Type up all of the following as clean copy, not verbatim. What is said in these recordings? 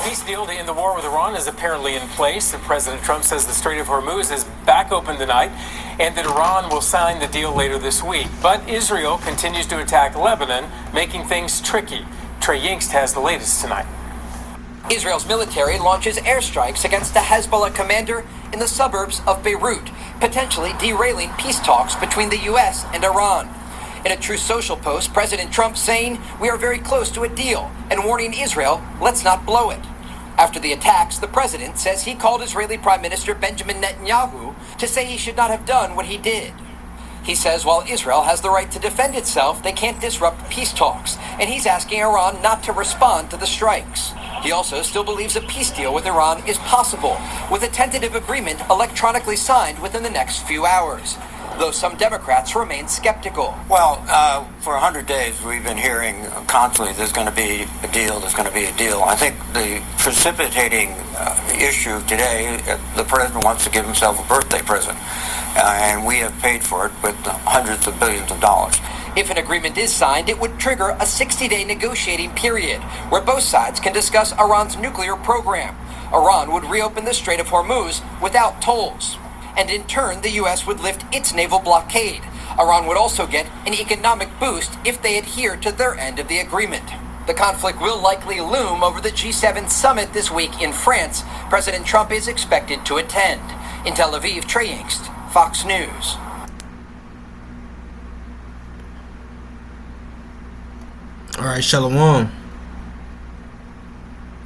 peace deal to end the war with Iran is apparently in place, and President Trump says the Strait of Hormuz is back open tonight and that Iran will sign the deal later this week. But Israel continues to attack Lebanon, making things tricky. Trey Yingst has the latest tonight. Israel's military launches airstrikes against the Hezbollah commander in the suburbs of Beirut, potentially derailing peace talks between the U.S. and Iran. In a Truth Social post, President Trump saying, "We are very close to a deal," and warning Israel, "Let's not blow it." After the attacks, the president says he called Israeli Prime Minister Benjamin Netanyahu to say he should not have done what he did. He says while Israel has the right to defend itself, they can't disrupt peace talks, and he's asking Iran not to respond to the strikes. He also still believes a peace deal with Iran is possible, with a tentative agreement electronically signed within the next few hours, though some Democrats remain skeptical. Well, for 100 days we've been hearing constantly there's going to be a deal, there's going to be a deal. I think the precipitating issue today, the president wants to give himself a birthday present, and we have paid for it with hundreds of billions of dollars. If an agreement is signed, it would trigger a 60-day negotiating period where both sides can discuss Iran's nuclear program. Iran would reopen the Strait of Hormuz without tolls. And in turn, the U.S. would lift its naval blockade. Iran would also get an economic boost if they adhere to their end of the agreement. The conflict will likely loom over the G7 summit this week in France. President Trump is expected to attend. In Tel Aviv, Trey Yingst, Fox News. All right, Shalom.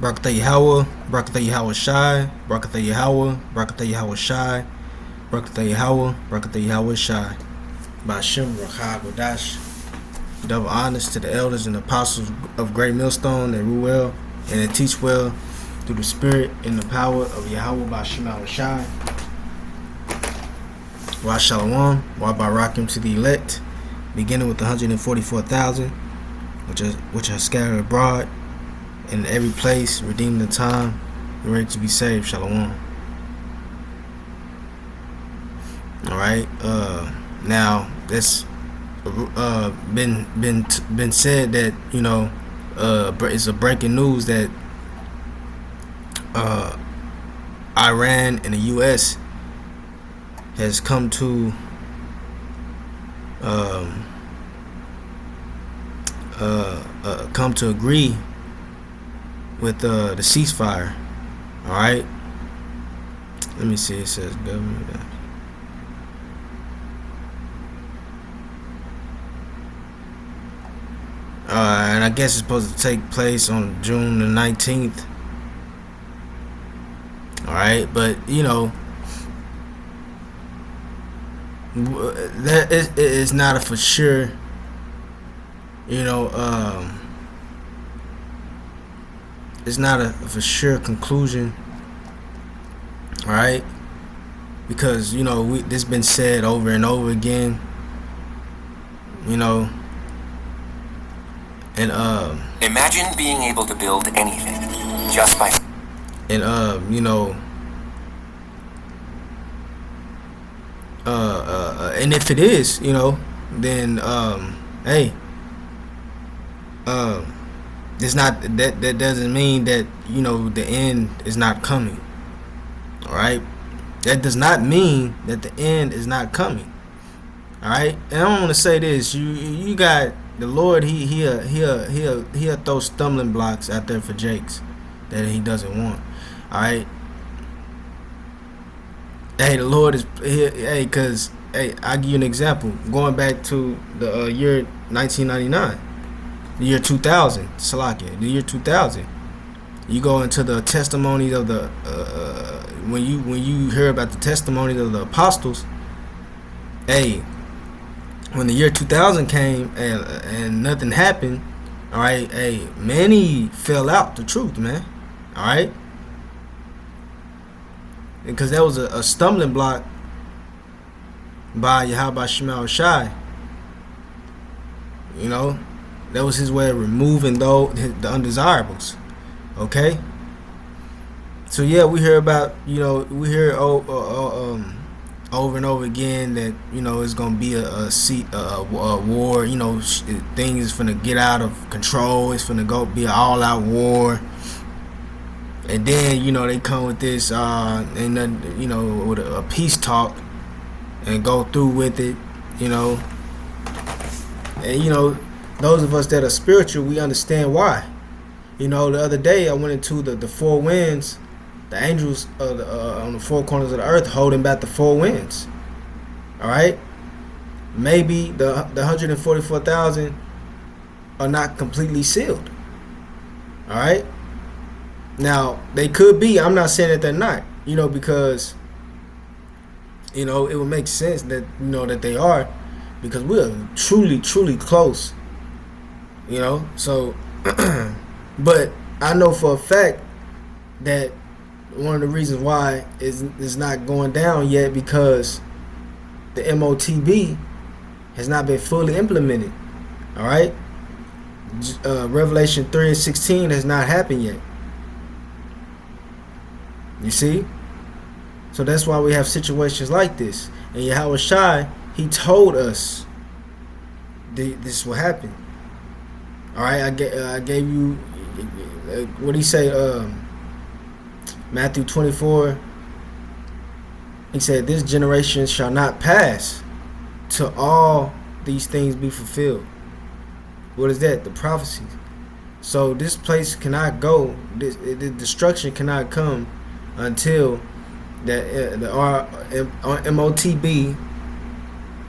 Barakatah Yahweh, Barakatah Yahweh Shai, Barakatah Yahweh, Barakatah Yahweh Shai, Barakatah Yahweh, Barakatah Yahweh Shai. Ba'ashem Rachah Godash. Double honors to the elders and apostles of Great Millstone that rule well and that teach well through the spirit and the power of Yahweh Ba'ashem Yahweh Shai. Wa Shalom, Wa Barakim to the elect, beginning with the 144,000. Which are scattered abroad in every place, redeeming the time, and ready to be saved. Shalom. Alright, now it's been said that, you know, it's a breaking news that Iran and the US has come to agree with the ceasefire. All right. Let me see. It says government. And I guess it's supposed to take place on June the 19th. All right, but you know that is not a for sure. You know, it's not a for sure conclusion, all right? Because, you know, this been said over and over again, you know, and imagine being able to build anything just by you know, and if it is, you know, then hey. It's not that doesn't mean that, you know, the end is not coming. All right, that does not mean that the end is not coming. All right, and I want to say this: you got the Lord. He'll throw stumbling blocks out there for Jakes that he doesn't want. All right. Hey, the Lord is here. Hey, cause hey, I'll give you an example. Going back to the year 1999. The year 2000, Salakia, the year 2000. You go into the testimonies of the when you hear about the testimonies of the apostles. Hey, when the year 2000 came and nothing happened, all right. Hey, many fell out the truth, man. All right, because that was a stumbling block by Yahweh Shema Shai. You know. That was his way of removing the undesirables. Okay. So yeah, we hear about, you know, we hear over and over again that, you know, it's gonna be a war. You know, things is finna get out of control. It's finna be an all-out war. And then, you know, they come with this, and then, you know, with a peace talk and go through with it, you know. And, you know, those of us that are spiritual, we understand why. You know, the other day I went into the four winds, the angels on the four corners of the earth holding back the four winds. All right? Maybe the 144,000 are not completely sealed. All right? Now, they could be. I'm not saying that they're not, you know, because, you know, it would make sense that, you know, that they are, because we're truly, truly close, you know. So, but I know for a fact that one of the reasons why is not going down yet, because the MOTB has not been fully implemented. All right? Revelation 3:16 has not happened yet. You see? So that's why we have situations like this. And Yahweh Shai, he told us this will happen. All right, I gave you, what do you say? Matthew 24. He said, "This generation shall not pass till all these things be fulfilled." What is that? The prophecies. So this place cannot go. The destruction cannot come until that the MOTB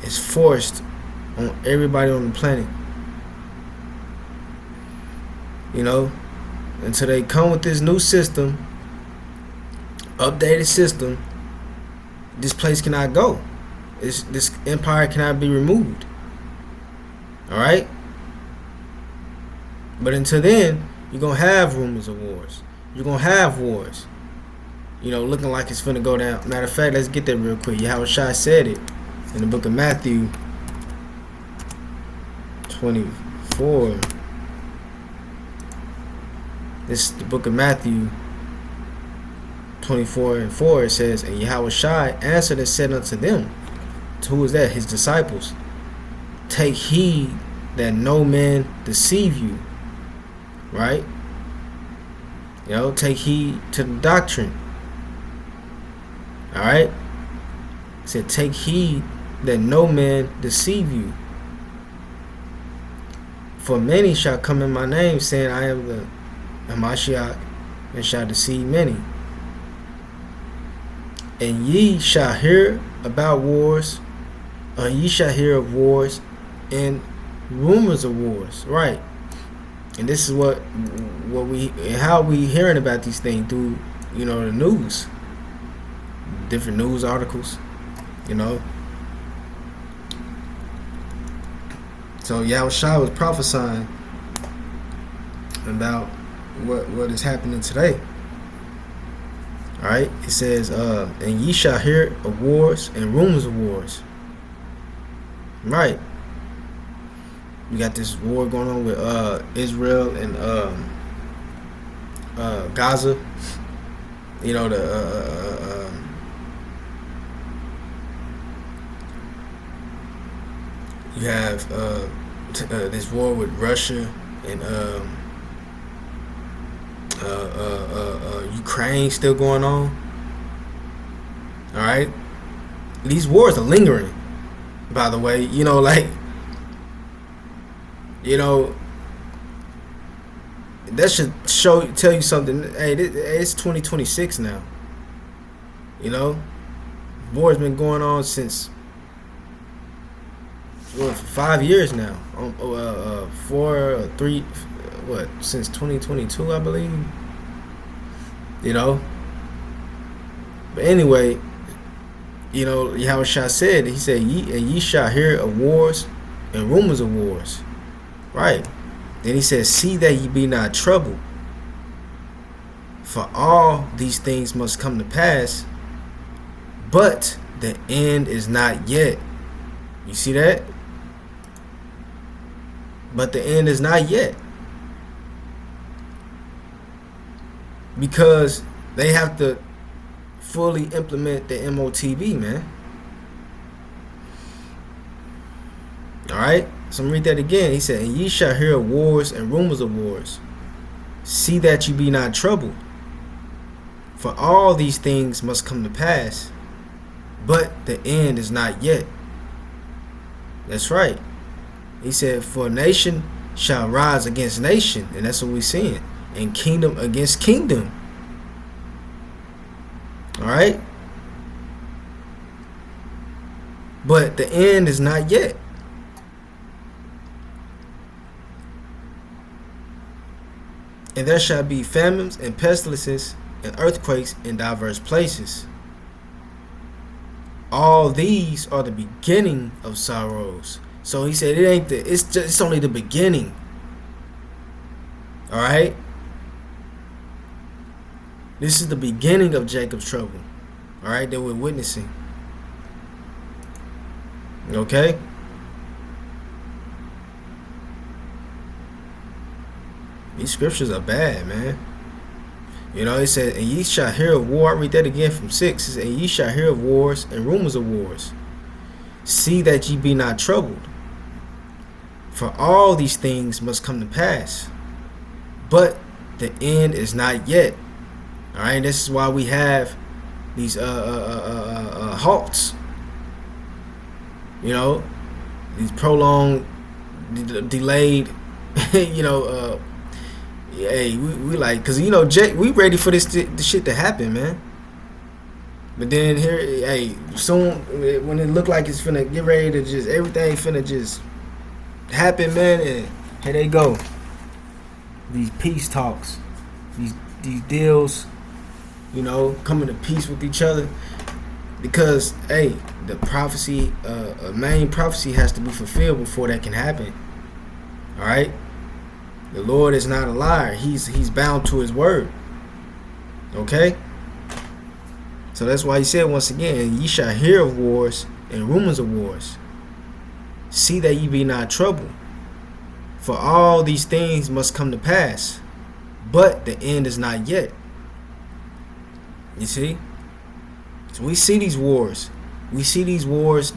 is forced on everybody on the planet. You know, until they come with this new system, updated system, this place cannot go. This empire cannot be removed. All right. But until then, you're gonna have rumors of wars. You're gonna have wars. You know, looking like it's finna go down. Matter of fact, let's get that real quick. Yahweh Shai said it in the book of Matthew 24. This is the book of Matthew 24:4. It says, "And Yahweh Shai answered and said unto them," to who is that? His disciples, "Take heed that no man deceive you." Right? You know, take heed to the doctrine. All right? It said, "Take heed that no man deceive you. For many shall come in my name, saying, I am the Hamashiach, and shall deceive many. And ye shall hear about wars, ye shall hear of wars and rumors of wars." Right. And this is how we hearing about these things through, you know, the news, different news articles, you know. So Yahweh Shai was prophesying about what is happening today. All right, it says, "And ye shall hear of wars and rumors of wars." Right. We got this war going on with Israel and Gaza. You know, you have this war with Russia and Ukraine still going on. All right, these wars are lingering. By the way, you know, like, you know, that should tell you something. Hey, it's 2026 now. You know, war's been going on since, well, for 5 years now. 4 or 3, since 2022, I believe. You know, but anyway, you know, Yahweh Shai said, he said, ye shall hear of wars and rumors of wars. Right. Then he says, "See that ye be not troubled, for all these things must come to pass, but the end is not yet." You see that? But the end is not yet. Because they have to fully implement the MOTB, man. All right? So I'm read that again. He said, "And ye shall hear of wars and rumors of wars. See that you be not troubled, For all these things must come to pass, but the end is not yet. That's right. He said, for nation shall rise against nation, and that's what we're seeing, and kingdom against kingdom. All right? But the end is not yet. And there shall be famines and pestilences and earthquakes in diverse places. All these are the beginning of sorrows. So he said it's only the beginning. All right? This is the beginning of Jacob's trouble. All right, that we're witnessing. Okay? These scriptures are bad, man. You know, it said, and ye shall hear of war. I read that again from 6. It said, and ye shall hear of wars and rumors of wars. See that ye be not troubled. For all these things must come to pass. But the end is not yet. All right, this is why we have these halts. You know, these prolonged, delayed, you know, hey, we like, cause you know, Jake, we ready for this shit to happen, man. But then here, hey, soon when it look like it's finna get ready to just everything finna just happen, man, and here they go. These peace talks, these deals, you know, coming to peace with each other, because hey, the prophecy, main prophecy has to be fulfilled before that can happen. All right. The Lord is not a liar. He's bound to his word. Okay? So that's why he said once again, ye shall hear of wars and rumors of wars. See that ye be not troubled. For all these things must come to pass, but the end is not yet. You see? So we see these wars. We see these wars,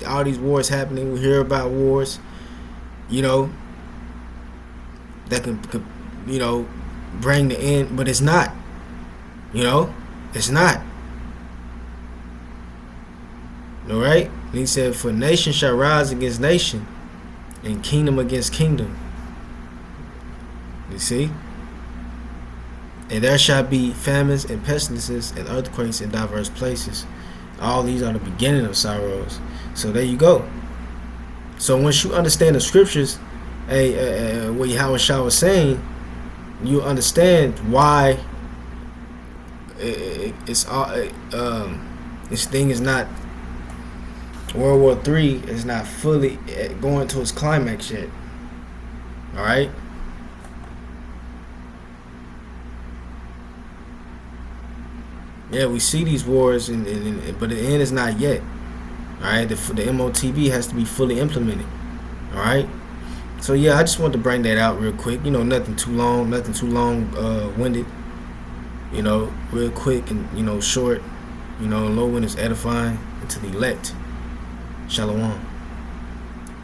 all these wars happening. We hear about wars, you know, that can, you know, bring the end, but it's not. You know, it's not. All right. And he said, "For nation shall rise against nation, and kingdom against kingdom." You see, and there shall be famines and pestilences and earthquakes in diverse places. All these are the beginning of sorrows. So there you go. So once you understand the scriptures, what Yahweh Shah was saying, you understand why this thing is not, World War III is not fully going to its climax yet. All right. Yeah, we see these wars, but the end is not yet. All right, the MOTB has to be fully implemented. All right. So yeah, I just wanted to bring that out real quick. You know, nothing too long winded. You know, real quick and, you know, short. You know, low wind is edifying, and to the elect. Shalom.